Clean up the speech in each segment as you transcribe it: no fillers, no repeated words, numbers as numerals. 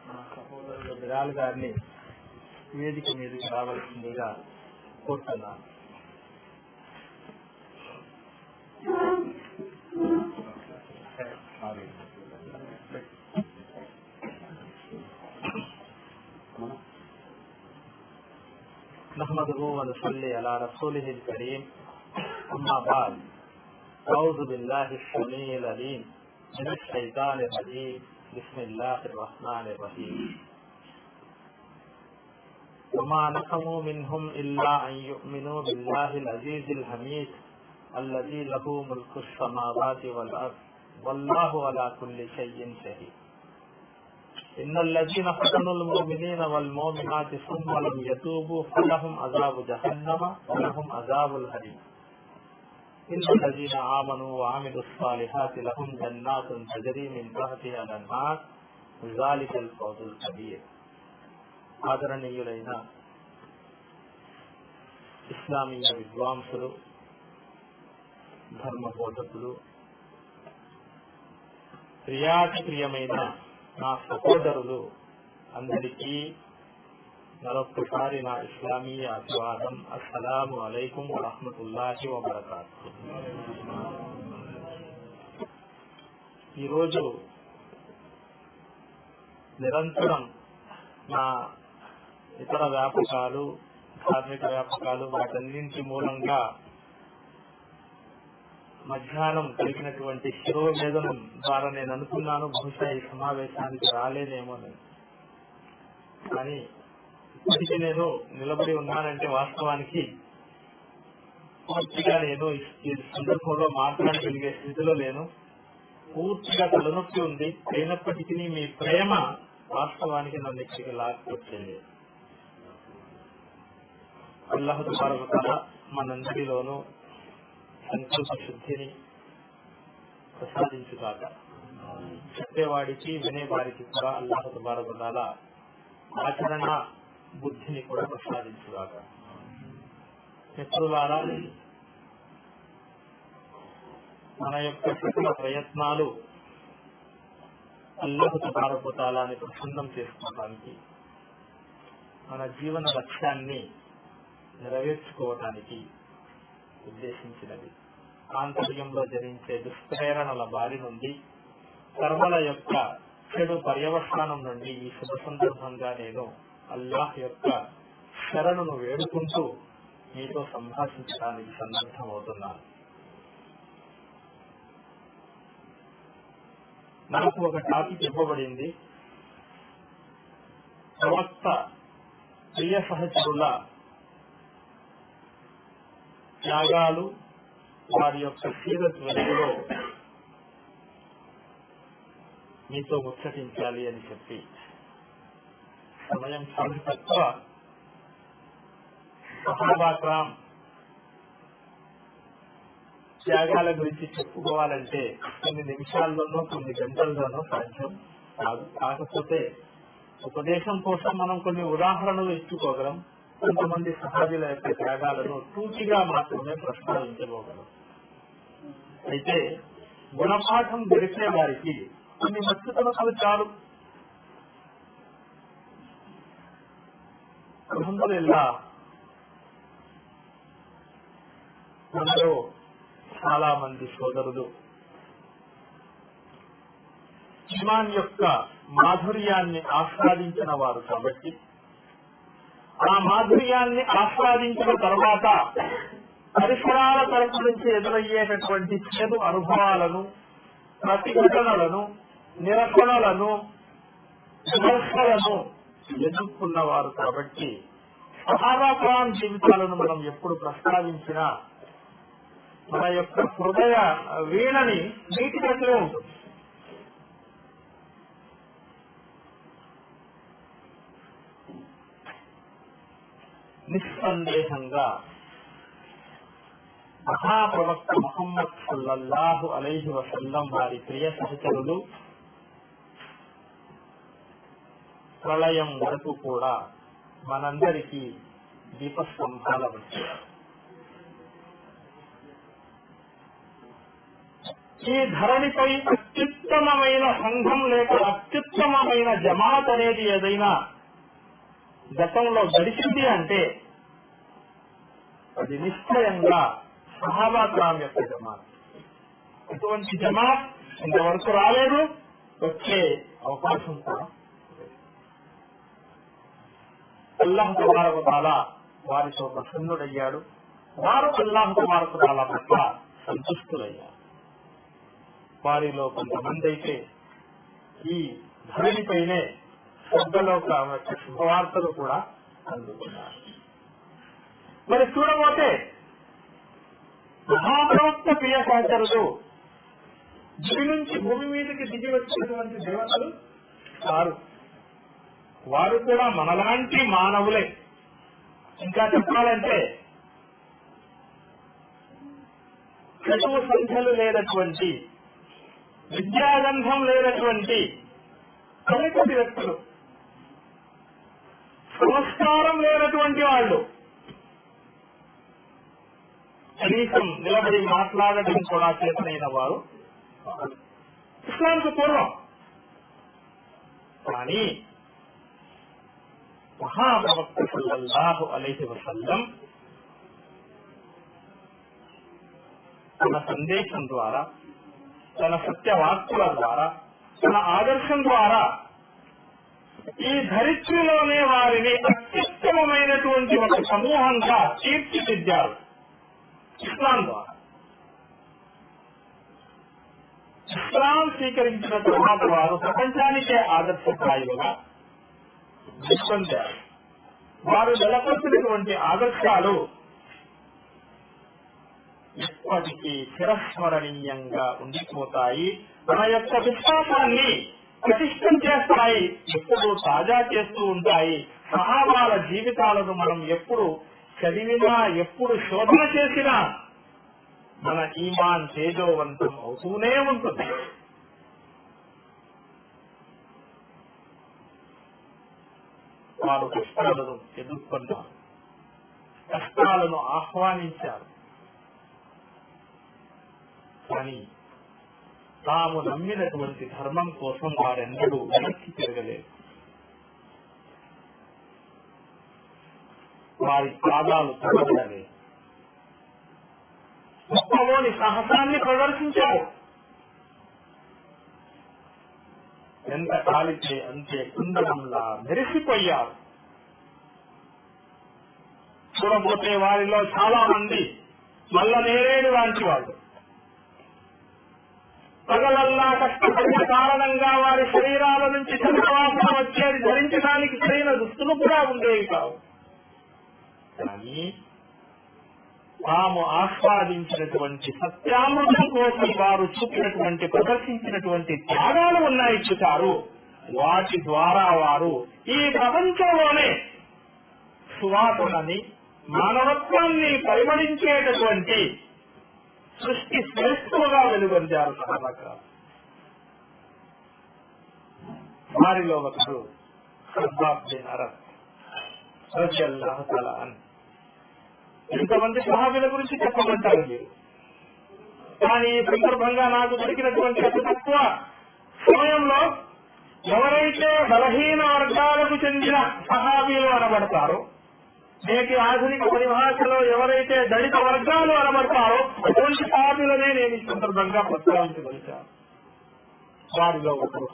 సహోదరుడు బిలాల్ గారిని వేదిక మీదకి రావాల్సిందిగా కోరుతున్నాను. नहमदुहु व नसल्ली अला रसूलिहिल करीम अम्मा बाद अऊज़ु बिल्लाहिश समीइल अलीम मिनश शैतानिर रजीम बिस्मिल्लाहिर रहमानिर रहीम वमा नक़मू मिनहुम इल्ला अन युमिनू बिल्लाहिल अज़ीज़िल हमीद अल्लज़ी लहू मुल्कुस समावाति वल अर्ज़ वल्लाहु अला कुल्लि शैइन शहीद इन्नल्लज़ीना फ़तनुल मुमिनीना वल मुमिनाति सुम्मा लम यतूबू फलहुम अज़ाबु जहन्नम व लहुम अज़ाबुल हरीम इन्नल्लज़ीना आमनू व अमिलुस सालिहाति लहुम जन्नातुन तजरी मिन तहतिहा अल-अन्हार ज़ालिकल फ़ौज़ुल कबीर. ఆదరణీయులైన ఇస్లామీయ విద్వాంసులు, ధర్మబోధకులు, ప్రియాతిప్రియమైన నా సహోదరులు అందరికీ మరొక్కసారి నా ఇస్లామీయ అభివాదం. అస్సలాము అలైకుం వరహ్మతుల్లాహి వబరకాతుహు. ఈరోజు నిరంతరం నా ఇతర వ్యాపకాలు, ధార్మిక వ్యాపకాలు, వాటన్నింటి మూలంగా మధ్యాహ్నం కలిగినటువంటి శిరోవేదనం ద్వారా నేను అనుకున్నాను బహుశా ఈ సమావేశానికి రాలేనేమోనని. కానీ ఇప్పటికీ నేను నిలబడి ఉన్నానంటే వాస్తవానికి పూర్తిగా నేను ఈ సందర్భంలో మాట్లాడగలిగే స్థితిలో లేను. పూర్తిగా తలనొప్పి ఉంది. అయినప్పటికీ మీ ప్రేమ వాస్తవానికి నన్ను ఇక్కడికి లాక్కొచ్చింది. అల్లాహ్ తబారక వ తఆలా మనందరిలోనూ సంకల్ప శుద్ధిని ప్రసాదించుగాక. చెప్పేవాడికి వినేవాడికి కూడా అల్లాహ్ తబారక వ తఆలా ఆచరణ బుద్ధిని కూడా ప్రసాదించుగాక. మిత్రులారా, మన యొక్క సకల ప్రయత్నాలు అల్లాహ్ తబారక వ తఆలాని ప్రసన్నం చేసుకోవడానికి, మన జీవన లక్ష్యాన్ని నెరవేర్చుకోవడానికి ఉద్దేశించినది. ఆంతర్యంలో జరించే దుష్ప్రేరణల బారి నుండి, కర్మల యొక్క చెడు పర్యవసానం నుండి ఈ శుభ సందర్భంగా నేను అల్లాహ్ యొక్క శరణును వేడుకుంటూ మీతో సంభాషించడానికి సన్నద్ధమవుతున్నాను. నాకు ఒక టాపిక్ ఇవ్వబడింది. ప్రవక్త ప్రియ సహచరుల త్యాగాలు, వారి యొక్క సీరత్ వెలుగులో మీతో ముచ్చటించాలి అని చెప్పి సమయం చాలా తక్కువ. సహాబా కిరామ్ త్యాగాల గురించి చెప్పుకోవాలంటే కొన్ని నిమిషాల్లోనో కొన్ని గంటల్లోనో సాధ్యం కాదు. కాకపోతే ఉపదేశం కోసం మనం కొన్ని ఉదాహరణలు ఇచ్చుకోగలం. కొంతమంది సహాబీల యొక్క త్యాగాలను సూచిగా మాత్రమే ప్రస్తావించబోగలం. అయితే గుణపాఠం గడిపే వారికి కొన్ని మచ్చుతనలు చాలు. అల్హమ్దులిల్లాహ్, మనలో చాలా మంది సోదరులు ఈమాన్ యొక్క మాధుర్యాన్ని ఆస్వాదించిన వారు కాబట్టి, ఆ మాధుర్యాన్ని ఆస్వాదించిన తర్వాత పరిసరాల తరపు నుంచి ఎదురయ్యేటటువంటి చెడు అనుభవాలను, ప్రతిఘటనలను, నిరసనలను, విమర్శలను ఎదుర్కొన్నవారు కాబట్టి సహాబా కిరామ్ జీవితాలను మనం ఎప్పుడు ప్రస్తావించినా మన యొక్క హృదయ వీణని నీటికట్లే ఉంటుంది. నిస్సందేహంగా మహాప్రవక్త ముహమ్మద్ సల్లల్లాహు అలైహి వసల్లం వారి ప్రియ సహచరులు ప్రళయం వరకు కూడా మనందరికీ దీపస్తంభాల వచ్చారు. ఈ ధరణిపై అత్యుత్తమమైన సంఘం లేక అత్యుత్తమమైన జమాత్ అనేది ఏదైనా గతంలో గడిచింది అంటే అది నిశ్చయంగా సహాబా కిరామ్ యొక్క జమాత్. ఇటువంటి జమాత్ ఇంతవరకు రాలేదు, వచ్చే అవకాశం కూడా. అల్లాహ్ తబారక వ తఆలా వారితో ప్రసన్నుడయ్యాడు, వారు అల్లాహ్ తబారక వ తఆలా పట్ల సంతుష్టులయ్యారు. వారిలో కొంతమంది అయితే ఈ ధరణిపైనే స్వర్గలోక శుభవార్తలు కూడా అందుకున్నారు. మరి చూడబోతే మహాప్రవక్త ప్రియ సహచరులు దివి నుంచి భూమి మీదకి దిగి వచ్చినటువంటి దేవతలు కారు. వారు కూడా మనలాంటి మానవులే. ఇంకా చెప్పాలంటే చదువు సంఖ్యలు లేనటువంటి, విద్యాగంధం లేనటువంటి కొన్నికొన్ని వ్యక్తులు, సంస్కారం లేనటువంటి వాళ్ళు, కనీసం నిలబడి మాట్లాడటం కూడా చేతనైన వారు ఇస్లాంకు పూర్వం. కానీ మహాప్రవక్త సల్లల్లాహు అలైహి వసల్లం తన సందేశం ద్వారా, తన సత్యవాక్కుల ద్వారా, తన ఆదర్శం ద్వారా ఈ ధరిత్రిలోనే వారిని అత్యుత్తమమైనటువంటి ఒక సమూహంగా తీర్చిదిద్దారు. ఇస్లాం ద్వారా ఇస్లాం స్వీకరించిన తరువాత వారు ప్రపంచానికే ఆదర్శప్రాయులుగా నిష్పొందారు. వారు నెలకొల్పినటువంటి ఆదర్శాలు ఎప్పటికీ చిరస్మరణీయంగా ఉండిపోతాయి. మన యొక్క విశ్వాసాన్ని ప్రతిష్టం చేస్తాయి, ఎప్పుడు తాజా చేస్తూ ఉంటాయి. సహాబాల జీవితాలను మనం ఎప్పుడు చదివినా, ఎప్పుడు శోధన చేసినా మన ఈమాన్ తేజోవంతం అవుతూనే ఉంటుంది. వారు కష్టాలను ఎదుర్కొన్నారు, కష్టాలను ఆహ్వానించారు. కానీ తాము నమ్మినటువంటి ధర్మం కోసం వారెన్నడూ వెనక్కి తిరగలేదు. వారి పాదాలు తగలలేదు. గొప్పలోని సాహసాన్ని ప్రదర్శించారు. ఎంత కాలితే అంతే కుందనంలా మెరిసిపోయారు. చూడబోతే వారిలో చాలా మంది మల్ల నేరేడు లాంటి వాళ్ళు. పగలల్లా కష్టపడిన కారణంగా వారి శరీరాల నుంచి చంద్రవాసన వచ్చేది, ధరించడానికి సరైన దుస్తులు కూడా ఉండేవి కావు. కానీ తాము ఆస్వాదించినటువంటి సత్యామృతం కోసం వారు చూపినటువంటి, ప్రదర్శించినటువంటి త్యాగాలు ఉన్నాయి చూశారు. వాటి ద్వారా వారు ఈ ప్రపంచంలోనే సువాసనని, మానవత్వాన్ని పరిమళించేటటువంటి సృష్టి శ్రేష్ఠులుగా వెలుగొందారు. సహాబాలు వారిలో ఒకరు ఖబ్బాబ్ బిన్ అరబ్ రలియల్లాహు తఆలా అన్హు. ఎంతమంది సహాబీల గురించి చెప్పమంటారు మీరు? కానీ ఈ సందర్భంగా నాకు దొరికినటువంటి అతి తక్కువ సమయంలో ఎవరైతే బలహీన వర్గాలకు చెందిన సహాబీలు అనబడతారో, నేటి ఆధునిక పరిభాషలో ఎవరైతే దళిత వర్గాలు అనబడతారో అటువంటి సహాబీలనే నేను ఈ సందర్భంగా ప్రస్తావించగలిగాను. వారిలో ఒకరు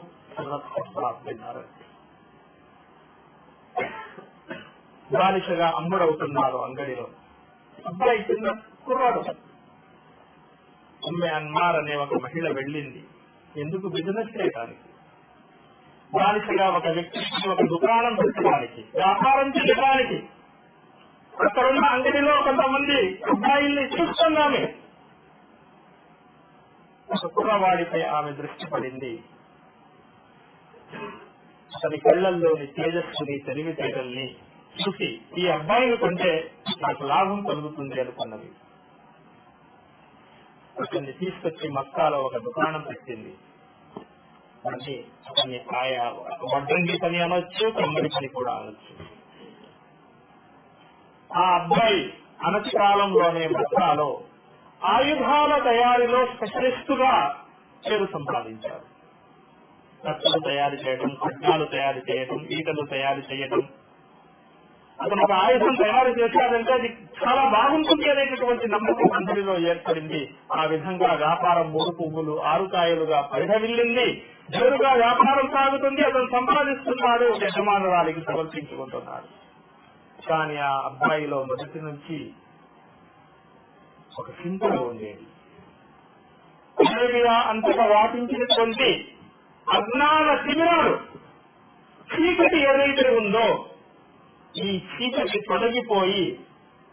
బాలిషగా అమ్ముడవుతున్నారు అంగడిలో. అబ్బాయి చిన్న కుర్రాడు. ఉమ్మె అన్మార్ అనే ఒక మహిళ వెళ్ళింది ఎందుకు? బిజినెస్ చేయడానికి. బాలిషగా ఒక వ్యక్తికి ఒక దుకాణం పెట్టడానికి, వ్యాపారం చేయడానికి. అక్కడున్న అంగడిలో కొంతమంది అబ్బాయిల్ని చూస్తున్నామే. ఒక కుర్రవాడిపై ఆమె దృష్టి పడింది. అతని కళ్లల్లోని తేజస్సుని, తెలివితేటల్ని చూసి ఈ అబ్బాయిని కొంటే నాకు లాభం కలుగుతుంది అనుకున్నది. అతన్ని తీసుకొచ్చి మక్కాలో ఒక దుకాణం పెట్టింది. అతన్ని ఆయా వడ్రంగి పని అనొచ్చు, కమ్మడి పని కూడా అనొచ్చు. ఆ అబ్బాయి అనతి కాలంలోనే మక్కాలో ఆయుధాల తయారీలో స్పెషలిస్ట్ గా పేరు సంపాదించారు. కత్తులు తయారు చేయడం, ఖడ్గాలు తయారు చేయడం, ఈటలు తయారు చేయడం. అతను ఒక ఆయుధం తయారు చేశాడంటే అది చాలా బాగుంటుంది అనేటటువంటి నమ్మకం అందరిలో ఏర్పడింది. ఆ విధంగా వ్యాపారం 3 పువ్వులు 6 కాయలుగా పరిఢవిల్లింది. జోరుగా వ్యాపారం సాగుతుంది. అతను సంపాదిస్తున్నాడు, యజమానురాలికి సమర్పించుకుంటున్నాడు. కానీ ఆ అబ్బాయిలో మొదటి నుంచి ఒక చింతన ఉండేది. అరేబియా అంతటా వ్యాపించినటువంటి అజ్ఞాన శిబిరాలు, చీకటి ఏదైతే ఉందో ఈ చీకటి తొలగిపోయి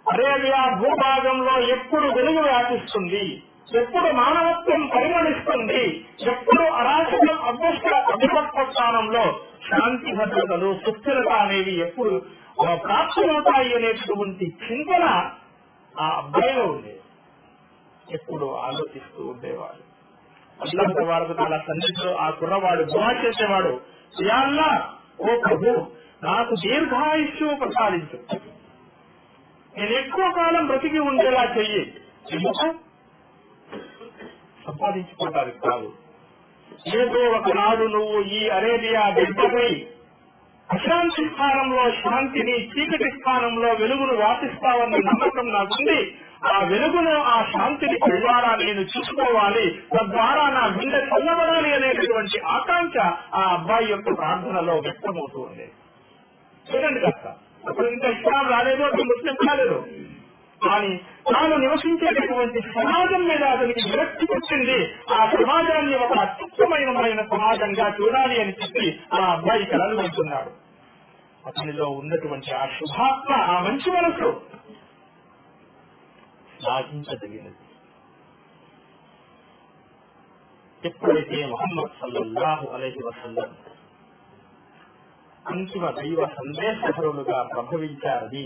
అరేబియా భూభాగంలో ఎప్పుడు వెలుగు వ్యాపిస్తుంది, ఎప్పుడు మానవత్వం పరిమళిస్తుంది, ఎప్పుడు అరాచకం అభివృద్ధి స్థానంలో శాంతి భద్రతలు సుస్థిరత అనేవి ఎప్పుడు ప్రాప్తమవుతాయి అనేటువంటి చింతన ఆ అబ్బాయిలో ఉండేది. ఎప్పుడు ఆలోచిస్తూ ఉండేవాడు. అల్లాహ్ తబారక తఆలా సన్నిధిలో ఆ కుర్రవాడు దుఆ చేసేవాడు, యా అల్లాహ్, ఓ ప్రభు, నాకు దీర్ఘాయుష్యు ప్రసాదించు, నేను ఎక్కువ కాలం బ్రతికి ఉండేలా చెయ్యి. సంపాదించుకోవడానికి కాదు, ఏదో ఒకనాడు నువ్వు ఈ అరేబియా గడ్డపై అశాంతి స్థానంలో శాంతిని, చీకటి స్థానంలో వెలుగును వ్యాపిస్తావన్న నమ్మకం నాకుంది. ఆ వెలుగును, ఆ శాంతిని ద్వారా నేను చూసుకోవాలి, తద్వారా నా గుండె చల్లబడాలి అనేటటువంటి ఆకాంక్ష ఆ అబ్బాయి యొక్క ప్రార్థనలో వ్యక్తమవుతూ ఉండేది. చూడండి కాస్త, అప్పుడు ఇంకా ఇస్లాం రాలేదు, అప్పుడు ముస్లిం కాలేదు. కానీ తాను నివసించేటటువంటి సమాజం మీద అతనికి విరక్తి వచ్చింది. ఆ సమాజాన్ని ఒక అత్యుత్తమైన సమాజంగా చూడాలి అని చెప్పి ఆ అబ్బాయి కలలు వెళ్తున్నాడు. అతనిలో ఉన్నటువంటి ఆ శుభాత్మ, ఆ మంచి మనసు సాధించదగినది. ఎప్పుడైతే ముహమ్మద్ సల్లల్లాహు అలైహి వసల్లం అంతిమ దైవ సందేశహరులుగా ప్రభవించారని,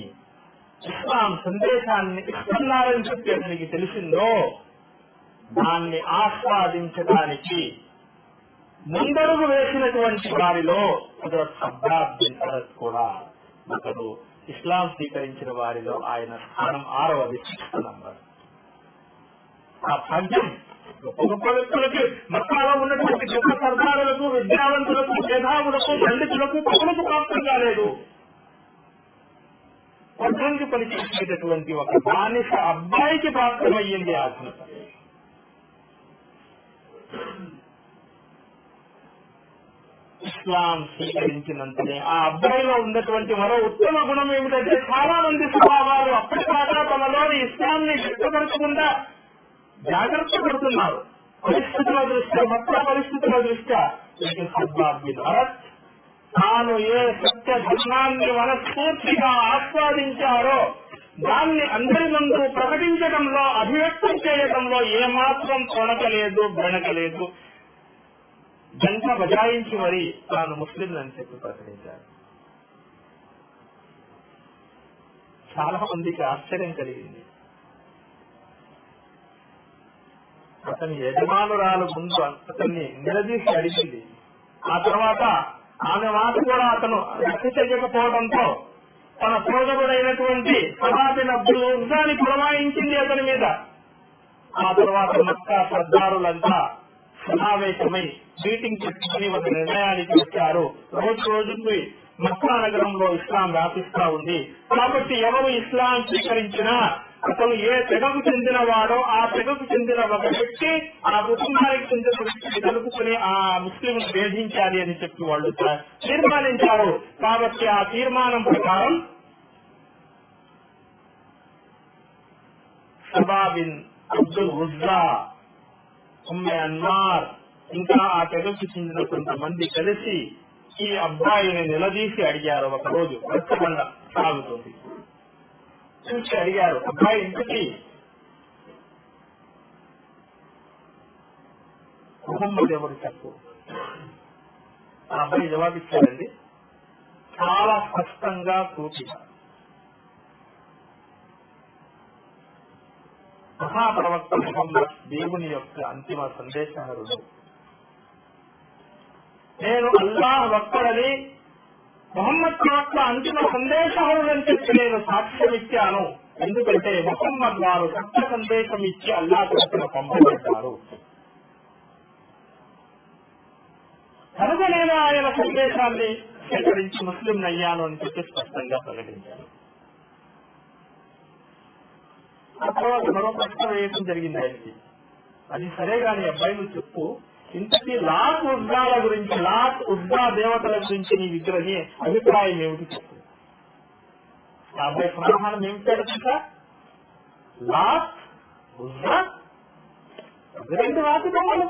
ఇస్లాం సందేశాన్ని ఇస్తున్నారని చెప్పి అతనికి తెలిసిందో, దాన్ని ఆస్వాదించడానికి ముందడుగు వేసినటువంటి వారిలో హజరత్ ఖబ్బాబ్ బిన్ అరద్ కూడా ఒకరు. ఇస్లాం స్వీకరించిన వారిలో ఆయన స్థానం 6వది, 6th నంబర్. ఆ భాగ్యం గొప్ప వ్యక్తులకి, మక్కాలో ఉన్నటువంటి గొప్ప సర్దారులకు, విద్యావంతులకు, మేధావులకు, పండితులకు, పౌరులకు ప్రాప్తం కాలేదు. పద్ధతికి పనిచేసేటటువంటి ఒక బానిస అబ్బాయికి ప్రాప్తమయ్యింది ఆ ఘనత. ఇస్లాం స్వీకరించినంతనే ఆ అబ్బాయిలో ఉన్నటువంటి మరో ఉత్తమ గుణం ఏమిటంటే, చాలా మంది స్వభావాలు అప్పటిదాకా తమలోని ఇస్లాంని వ్యక్తపరచకుండా జాగ్రత్త పడుతున్నారు. పరిస్థితుల దృష్ట్యా, మత పరిస్థితుల దృష్ట్యా. ఖబ్బాబ్ బిన్ అరద్ తాను ఏ సత్య ధర్మాన్ని మనస్ఫూర్తిగా ఆస్వాదించారో దాన్ని అందరి ముందు ప్రకటించడంలో, అభివ్యక్తం చేయడంలో ఏమాత్రం తొణకలేదు, బెణకలేదు. గంట బజాయించి మరి తాను ముస్లింలని చెప్పి ప్రకటించారు. చాలా మందికి ఆశ్చర్యం కలిగింది. అతని యజమానురాలు ముందు అతన్ని నిలదీసి అడిగింది. ఆ తర్వాత ఆమె మాట కూడా అతను రక్ష చేయకపోవడంతో తన సోదరుడైనటువంటి సహాబిన్ అబ్దుల్ ఉజ్జాని పురమాయించింది అతని మీద. ఆ తర్వాత మక్కా సర్దారులంతా సమావేశమై మీటింగ్ పెట్టుకుని ఒక నిర్ణయానికి వచ్చారు. రోజు రోజుకి మక్కా నగరంలో ఇస్లాం వ్యాపిస్తా ఉంది. కాబట్టి ఎవరు ఇస్లాం స్వీకరించినా అతను ఏ తెగకు చెందిన వాడో ఆ తెగకు చెందిన ఒక వ్యక్తి ఆ కుటుంబానికి చెందిన వ్యక్తిని కలుపుకుని ఆ ముస్లింను వేధించాలి అని చెప్పి వాళ్ళు తీర్మానించారు. కాబట్టి ఆ తీర్మానం ప్రకారం సబాబిన్ అబ్దుల్ ఉజ్జా, ఉమ్మె అన్మార్ ఇంకా ఆ తెగకు చెందిన కొంతమంది కలిసి ఈ అబ్బాయిని నిలదీసి అడిగారు. ఒక రోజు రచ్చబండ సాగుతుంది, చూసి అడిగారు, అబ్బాయి ఇంటికి ముహమ్మద్ ఎవరు చెప్పు. ఆ అబ్బాయి జవాబిచ్చారండి చాలా స్పష్టంగా, సూటిగా. మహాప్రవక్త ముహమ్మద్ దేవుని యొక్క అంతిమ సందేశహరుడు. నేను అల్లాహ్ ఒక్కడని, ముహమ్మద్ ప్రవక్త అంతిమ సందేశహరుడని చెప్పి నేను సాక్ష్యం ఇచ్చాను. ఎందుకంటే ముహమ్మద్ వారు సత్య సందేశం ఇచ్చి అల్లాహ్ తరపున పంపబడ్డారు. కనుక నేను ఆయన సందేశాన్ని స్వీకరించి ముస్లిం అయ్యాను అని చెప్పి స్పష్టంగా ప్రకటించాను. ఆ తర్వాత మరో ప్రశ్న వేయడం జరిగింది ఆయనకి. అది సరే గాని అబ్బాయి నువ్వు చెప్పు, ఇంతకీ లాత్ ఉజ్జాల గురించి, లాత్ ఉజ్జా దేవతల గురించి నీ విగ్రహి అభిప్రాయం ఏమిటి చెప్పు. ఆ అబ్బాయి సమాధానం ఏమిటో తెలుసా? లాత్ ఉజ్జా రెండు రాతి బొమ్మలు,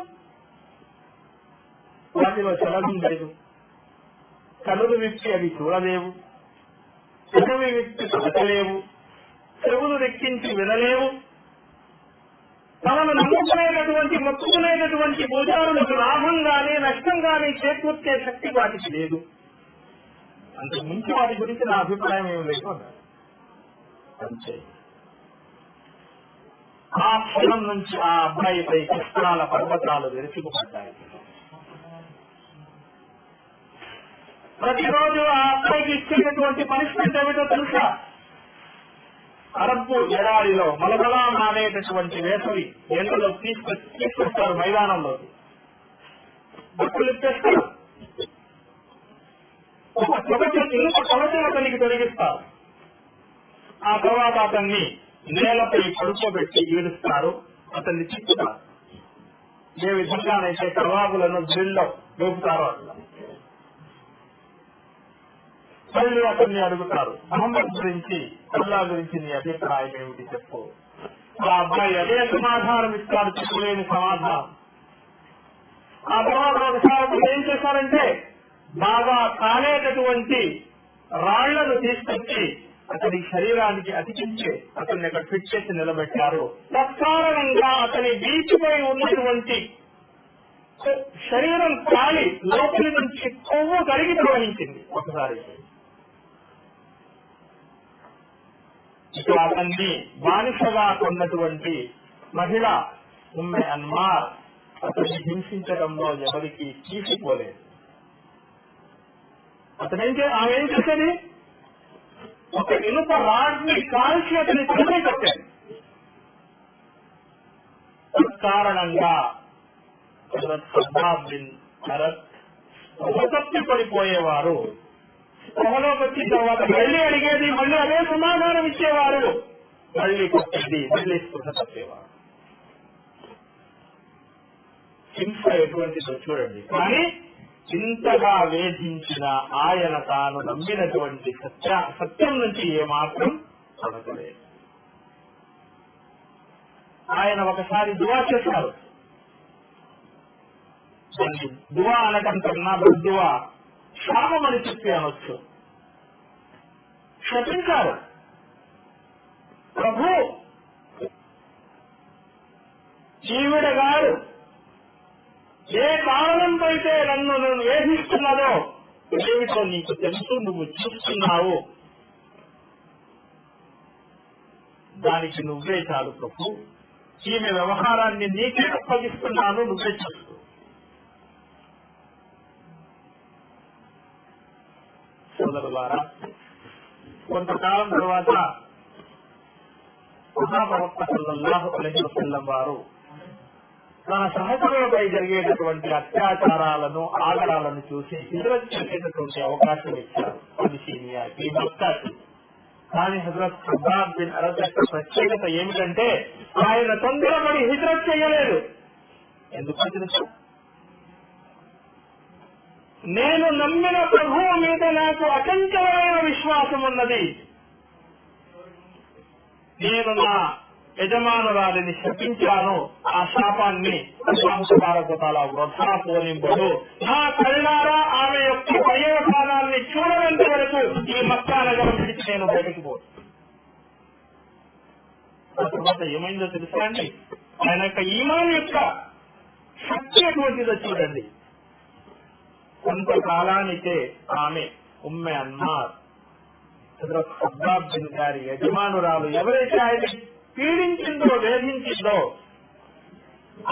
వాటిలో చలనం లేదు, కనులు విప్పి అవి చూడలేవు, చెవి విప్పి పలకలేవు, చెవులు రెక్కించి వినలేవు, తమను నమ్ముకునేటటువంటి మొక్కుకునేటటువంటి పూజారులకు లాభం గానీ నష్టం గానీ చేకూర్చే శక్తి వాటికి లేదు. అంతకు మించి వాటి గురించి నా అభిప్రాయం ఏమి లేదు అన్నారు. అంతే. ఆ క్షణం నుంచి ఆ అబ్బాయిపై కష్టాల పర్వతాలు విరుచుకుపడ్డాయి. ప్రతిరోజు ఆ అబ్బాయికి ఇచ్చేటటువంటి పనిష్మెంట్ ఏమిటో తెలుసా? అరబ్బు ఎడారిలో మలబలాం అనేటటువంటి వేసవి ఎండలో తీసుకొస్తారు మైదానంలోకి, బట్టలు ఇప్పేస్తారు, ఒక కవచం అతనికి తొలగిస్తారు. ఆ తర్వాత అతన్ని నేలపై పడుకోబెట్టి ఈడుస్తారు, అతన్ని చిక్కుతారు. ఏ విధంగానైతే కవాబులను డ్రిల్లో వేపుతారో అట్లా. మళ్ళీ అతన్ని అడుగుతారు, మహమ్మద్ గురించి, అల్లా గురించి నీ అభిప్రాయం ఏమిటి చెప్పు. ఆ అబ్బాయి అదే సమాధానం ఇస్తాడు, చెప్పలేని సమాధానం. ఆ తర్వాత ఒకసారి ఏం చేశారంటే బాగా కాలేటటువంటి రాళ్లను తీసుకొచ్చి అతని శరీరానికి అతికించి అతన్ని అక్కడ ఫిట్ చేసి నిలబెట్టారు. తత్కారణంగా అతని వీచిపై ఉన్నటువంటి శరీరం కాలి లోపలి నుంచి కొవ్వు కరిగి ప్రవహించింది ఒకసారి. ఇక అతన్ని బానిసగా కొన్నటువంటి మహిళ ఉమ్మె అన్మార్ అతన్ని హింసించడంలో ఎవరికి తీసిపోలేదు. ఆమె ఏం చేసేది, ఒక ఇనుప రాడ్ని కాల్చి అతని తలపై కట్టాడు. కారణంగా తప్పి పడిపోయేవారు, స్పృహలోకి వచ్చిన తర్వాత మళ్ళీ అడిగేది, మళ్ళీ అదే సమాధానం ఇచ్చేవారు, మళ్ళీ కొట్టేది, మళ్ళీ స్పృహ తప్పేవారు. హింస ఎటువంటిదో చూడండి. కానీ ఇంతగా వేధించిన ఆయన తాను నమ్మినటువంటి సత్యం నుంచి ఏమాత్రం తొలగలేదు. ఆయన ఒకసారి దువా చేశారు. దువా అనటం కన్నా దువా శాపమని చెప్పి అనొచ్చు. శపించారు, ప్రభు ఈవిడ గారు ఏ కారణంతో అయితే నన్ను వేధిస్తున్నదో ఏమిటో నీకు తెలుసు, నువ్వు చూస్తున్నావు, దానికి నువ్వే చాలు ప్రభు, ఈమె వ్యవహారాన్ని నీకే అప్పగిస్తున్నాను, నువ్వే చూస్తూ. సోదరులారా, కొంతకాలం తర్వాత ప్రవక్త సల్లల్లాహు అలైహి వసల్లం వారు తన సహచరులపై జరిగేటటువంటి అత్యాచారాలను, ఆగడాలను చూసి హిజ్రత్ చేసేటటువంటి అవకాశం ఇచ్చారు అబిసీనియాకి, మక్కాకి. కానీ హజరత్ ఖబ్బాబ్ బిన్ అరద్ యొక్క ప్రత్యేకత ఏమిటంటే ఆయన తొందరపడి హిజ్రత్ చేయలేదు. ఎందుకో తెలుసు, నేను నమ్మిన ప్రభువు మీద నాకు అచంచలమైన విశ్వాసం ఉన్నది, నేను నా యజమానురాలిని శపించాను, ఆ శాపాన్ని వృధా పోనింపడు, నా కళ్ళారా ఆమె యొక్క పర్యవసానాన్ని చూడనంత వరకు ఈ మక్కా నగరం విడిచి నేను బయటకు పోను. ఆ తర్వాత ఏమైందో తెలుసా అండి, ఆయన యొక్క ఈమాన్ యొక్క శక్తి ఎటువంటిదో చూడండి. కొంతకాలానికే ఆమె ఉమ్మె అన్మార్ హజరత్ ఖబ్బాబ్ బిన్ గారి యజమానురాలు ఎవరైతే ఆయన పీడించిందో, వేధించిందో,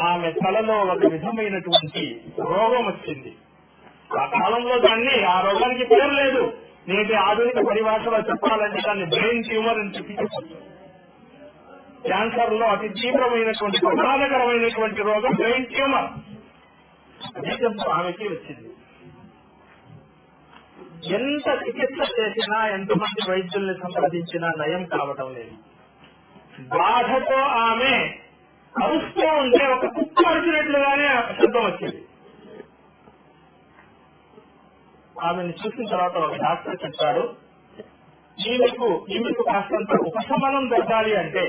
ఆమె తలలో ఒక విధమైనటువంటి రోగం వచ్చింది. ఆ కాలంలో దాన్ని, ఆ రోగానికి పేరు లేదు, నేటి ఆధునిక పరిభాషలో చెప్పాలంటే దాన్ని బ్రెయిన్ ట్యూమర్ అని చెప్పి చెప్పచ్చు. క్యాన్సర్ లో అతి తీవ్రమైనటువంటి ప్రమాదకరమైనటువంటి రోగం బ్రెయిన్ ట్యూమర్. ఆమెకి వచ్చింది. ఎంత చికిత్స చేసినా, ఎంతమంది వైద్యుల్ని సంప్రదించినా నయం కావటం లేదు. బాధతో ఆమె అరుస్తూ ఉంటే ఒక కుక్క అరిచినట్లుగానే శబ్దం వచ్చింది. ఆమెను చూసిన తర్వాత ఒక డాక్టర్ చెప్పాడు, ఈమెకు కాస్తంత ఉపశమనం దొరకాలి అంటే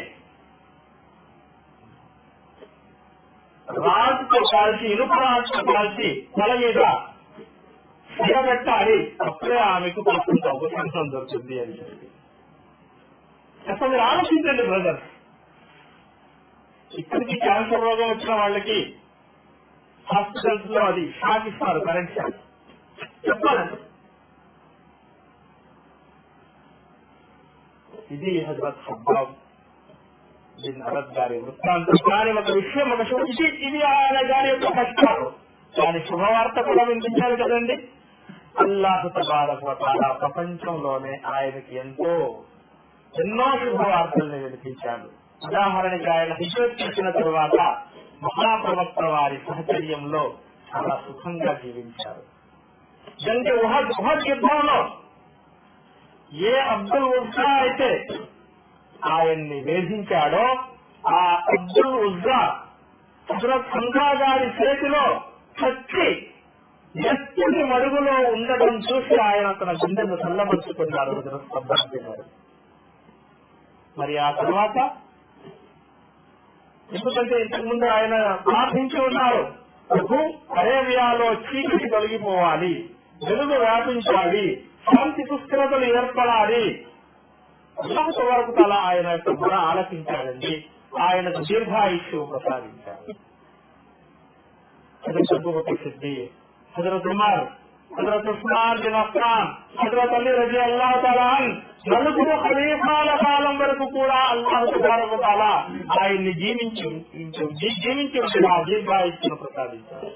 రాజుతో కాల్చి, ఇనుప రాజుతో కాల్చి తల మీద సిగబెట్టాలి, అప్పుడే ఆమెకు కాస్తంత ఉపశమనం దొరుకుతుంది అని చెప్పి. అసలు మీరు ఆలోచించండి బ్రదర్స్, ఇప్పటికీ క్యాన్సర్ రోగం వచ్చిన వాళ్ళకి హాస్పిటల్స్ లో అది షాక్ ఇస్తారు, కరెంట్ షాక్. చెప్పాలండి, ఇది హజరత్ ఖబ్బాబ్ బిన్ అరద్ గారి వృత్తాంతం. కానీ ఒక విషయం, ఇది ఆయన గారి యొక్క కష్టాలు, దాని శుభవార్త కూడా వినిపించాలి కదండి. అల్లాహు తబారక వ తఆలా ప్రపంచంలోనే ఆయనకి ఎన్నో శుభవార్తల్ని వినిపించాడు. ఉదాహరణకి ఆయన హిజ్రత్ చేసిన తరువాత మహాప్రవక్త వారి సహచర్యంలో చాలా సుఖంగా జీవించారు. అంటే ఉహద్ యుద్ధంలో ఏ అబ్దుల్ ఉజ్జా అయితే ఆయన్ని వేధించాడో ఆ అబ్దుల్ ఉజ్జా హజరత్ హంజా గారి చేతిలో చచ్చి ఎత్తుని మడుగులో ఉండడం చూసి ఆయన తన గుండెను చల్లబరుచుకున్నారు హజరత్ ఖబ్బాబ్ గారు. మరి ఆ తర్వాత, ఎందుకంటే ఇంతకుముందు ఆయన ప్రార్థించి ఉన్నారు, ప్రభు అరేబియాలో చీకటి తొలగిపోవాలి, వెలుగు వ్యాపించాలి, శాంతి సుస్థిరతలు ఏర్పడాలి. అల్లాహ్ తబారక తఆలా ఆయన యొక్క మొర ఆలకించాడండి, ఆయనకు దీర్ఘాయుష్యు ప్రసాదించాడు. హజరత్ అబూబకర్ సిద్దీక్, హజరత్ ఉమర్, హజరత్ ఉస్మాన్ బిన్ అఫ్ఫాన్, హజరత్ అలీ రజియల్లాహు తఆలా నలుగురు ఖలీఫాల కాలం వరకు కూడా అల్లాహ్ తబారక తఆలా ఆయన్ని జీవించి దీర్ఘాయుష్యును ప్రసాదించాడు.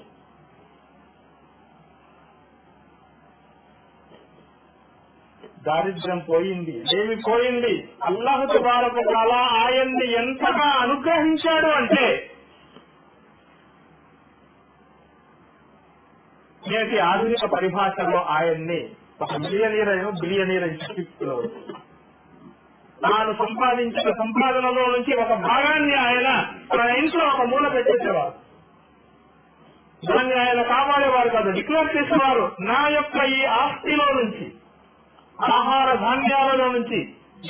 దారిద్ర్యం పోయింది, ఏమి పోయింది. అల్లాహ్ తబారక తఆలా ఆయన్ని ఎంతగా అనుగ్రహించాడు అంటే, నేటి ఆధునిక పరిభాషలో ఆయన్ని ఒక బిలియనీర్ అని చెప్తున్నారు. తాను సంపాదించిన సంపాదనలో నుంచి ఒక భాగాన్ని ఆయన తన ఇంట్లో ఒక మూల పెట్టేసేవారు. దాన్ని ఆయన కాపాడేవారు కాదు, డిక్లేర్ చేసేవారు, నా యొక్క ఈ ఆస్తిలో నుంచి, ఆహార ధాన్యాలలో నుంచి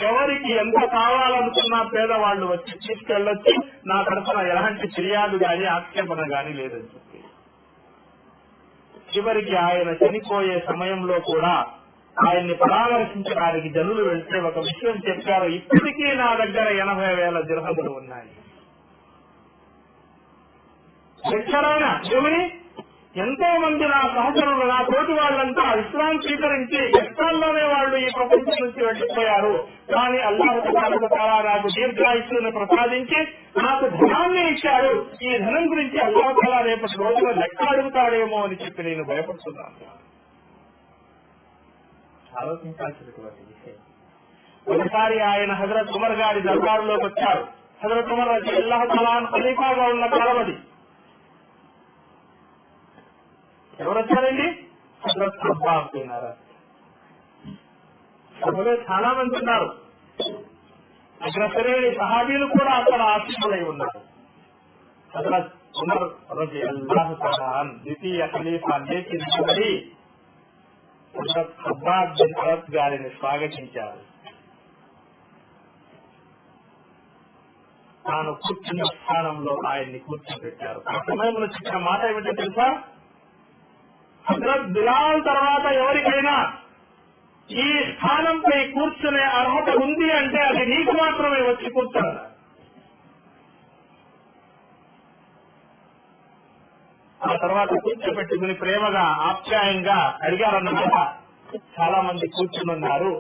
ఎవరికి ఎంత కావాలనుకున్నా పేదవాళ్లు వచ్చి తీసుకెళ్లొచ్చు, నా తరఫున ఎలాంటి ఫిర్యాదు గాని ఆక్షేపణ గాని లేదని చెప్పి. చివరికి ఆయన చనిపోయే సమయంలో కూడా ఆయన్ని పరామర్శించడానికి జనులు వెళ్తే ఒక విషయం చెప్పారు, ఇప్పటికీ నా దగ్గర 80,000 దిర్హములు ఉన్నాయి. ఎక్కడైనా ఏమని ఎంతో మంది నా సహచరులు, నా తోటి వాళ్ళంతా ఇస్లాం స్వీకరించి కష్టాల్లోనే వాళ్ళు ఈ ప్రపంచం నుంచి వెళ్లిపోయారు. కానీ అల్లాహ్ తబారక తఆలా నాకు దీర్ఘాయుష్యును ప్రసాదించి నాకు ధనాన్ని ఇచ్చాడు. ఈ ధనం గురించి అల్లాహ్ తఆలా రేపటి రోజున లెక్క అడుగుతాడేమో అని చెప్పి నేను భయపడుతున్నాను. ఆలోచించాల్సినటువంటి విషయం. ఒకసారి ఆయన హజరత్ ఉమర్ గారి దర్బారులోకి వచ్చారు. హజరత్ ఉమర్ రలియల్లాహు తఆలా ఖలీఫాగా ఉన్న కాలం అది. ఎవరు వచ్చారండి? హజరత్ ఖబ్బాబ్ బిన్ అరద్. సభలో చాలా మంది ఉన్నారు, అగ్రశ్రేణి సహాబీలు కూడా అక్కడ ఆశీనులై ఉన్నారు. హజరత్ ఉమర్ రలియల్లాహు తఆలా ద్వితీయ ఖలీఫా లేచి నిలబడి హజరత్ ఖబ్బాబ్ బిన్ అరద్ గారిని స్వాగతించారు. తాను కూర్చున్న స్థానంలో ఆయన్ని కూర్చోబెట్టారు. ఆ సమయంలో చెప్పిన మాట ఏమిటో తెలుసా? హజరత్ బిలాల్ తర్వాత ఎవరికైనా ఈ స్థానంపై కూర్చునే అర్హత ఉంది అంటే అది నీకు మాత్రమే వచ్చి కూర్చోవాలి. ఆ తర్వాత కూర్చోబెట్టుకుని ప్రేమగా ఆప్యాయంగా అడిగారన్నమాట. చాలా మంది కూర్చున్నారు,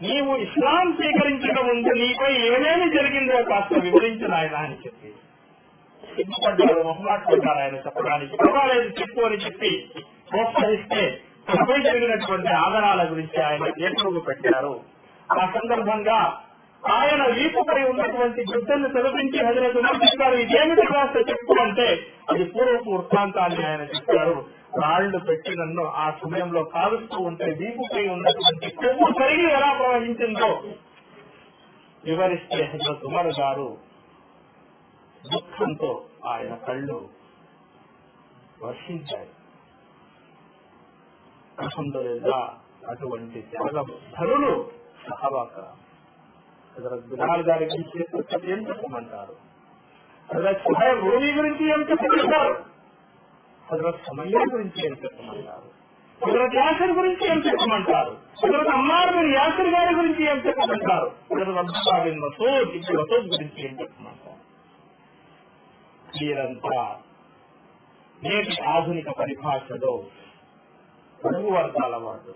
నీవు ఇస్లాం స్వీకరించక ముందు నీపై ఏమేమి జరిగిందో కాస్త వివరించిన ఆయన అని చెప్పి సిగ్గుపడ్డారు, మొహమాటపడ్డారు. ఆయన చెప్పడానికి పర్వాలేదు చెప్పు అని చెప్పి ప్రోత్సహిస్తే తనపై జరిగినటువంటి ఆదరాల గురించి ఆయన ఏర్పడుగు పెట్టారు. ఆ సందర్భంగా ఆయన వీపుపై ఉన్నటువంటి గుడ్డను తొలగించి హజరత్ ఉమర్ చెప్పారు, ఇదేమిటి కాస్త చెప్పు అంటే అది పూర్వపు వృత్తాంతాన్ని ఆయన చెప్పారు. రాళ్లు పెట్టి నన్ను ఆ సమయంలో కాలుస్తూ ఉంటే వీపుపై ఉన్నటువంటి కొవ్వు కరిగి ఎలా ప్రవహించిందో వివరిస్తే హజరత్ ఉమర్ గారు దుఃఖంతో ఆయన కళ్ళు వర్షించాయి. అల్హమ్దులిల్లాహ్ అటువంటి ధనులు సహాబాక హజరత్ బిలాల్ గారి గురించి ఏం చెప్పమంటారు, హజరత్ సుహైబ్ రూమీ గురించి ఏం చెప్పమంటారు, హజరత్ సుమయ్య గురించి ఏం చెప్పమంటారు, హజరత్ యాసిర్ గురించి ఏం చెప్పమంటారు, హజరత్ అమ్మార్ బిన్ యాసిర్ గారి గురించి ఏం చెప్పమంటారు, హజరత్ అబ్దుల్లాహ్ బిన్ మసూద్ ఇబ్న్ మసూద్ గురించి ఏం చెప్పమంటారు. వీరంతా నేటి ఆధునిక పరిభాషలో పొరుగు వర్గాల వారు,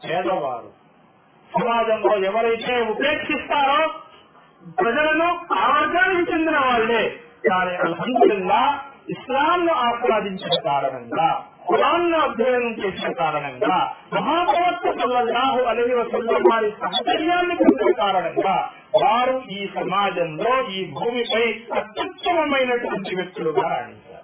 పేదవారు, సమాజంలో ఎవరైతే ఉపేక్షిస్తారో ప్రజలను ఆ వర్గానికి చెందిన వాళ్లే. కానీ అల్హమ్దులిల్లాహ్ ఇస్లాంను ఆస్వాదించిన కారణంగా, ఖురాన్ను అధ్యయనం చేసిన కారణంగా, మహాప్రవక్త సల్లల్లాహు అలైహి వసల్లం వారి సహచర్యాన్ని పొందిన కారణంగా వారు ఈ సమాజంలో ఈ భూమిపై అత్యుత్తమమైనటువంటి వ్యక్తులుగా రాణించారు.